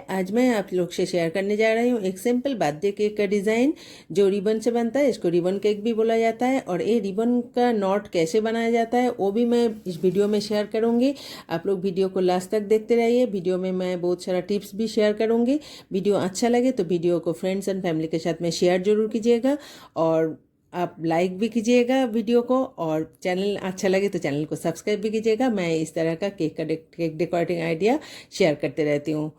आज मैं आप लोग से शेयर करने जा रही हूँ एक सिंपल बर्थडे केक का डिज़ाइन जो रिबन से बनता है। इसको रिबन केक भी बोला जाता है और ये रिबन का नॉट कैसे बनाया जाता है वो भी मैं इस वीडियो में शेयर करूँगी। आप लोग वीडियो को लास्ट तक देखते रहिए। वीडियो में मैं बहुत सारा टिप्स भी शेयर करूँगी। वीडियो अच्छा लगे तो वीडियो को फ्रेंड्स एंड फैमिली के साथ में शेयर जरूर कीजिएगा और आप लाइक भी कीजिएगा वीडियो को, और चैनल अच्छा लगे तो चैनल को सब्सक्राइब भी कीजिएगा। मैं इस तरह का केक डेकोरेटिंग आइडिया शेयर करते रहती हूँ।